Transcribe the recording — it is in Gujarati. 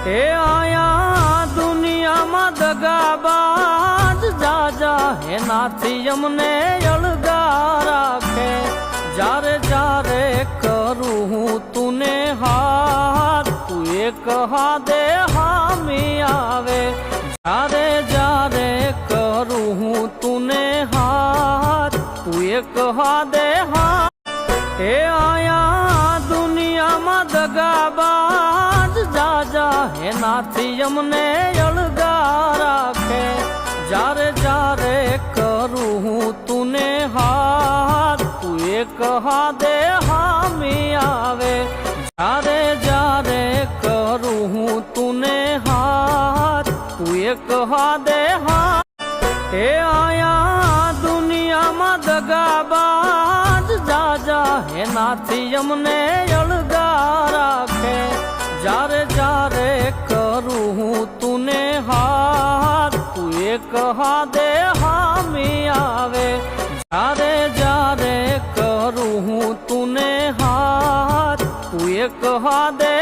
એ આયા દુનિયામાં દગાબાજ જાજા એનાથી અમને અળગા રાખે જારે જારે કરું હું તુને હાથ તું એક હાથે હામી આવે જારે જારે કરું હું તુને હાથ તું એક હાથે હાથ એ આયા દુનિયામાં દગાબાજ જાજા એનાથી અમને અળગા રાખે જારે જારે કરું હું તુને હાથ તું એક હાથે હામી આવે જારે જારે કરું હું તુને હાથ તું એક હાથે હાથ એ આયા દુનિયામાં દગાબાજ જાજા એનાથી અમને અળગા રાખે જારે જારે કરું હું તુને હાથ તું એક હાથે હામી આવે જારે જારે કરું હું તુને હાથ તું એક હાથે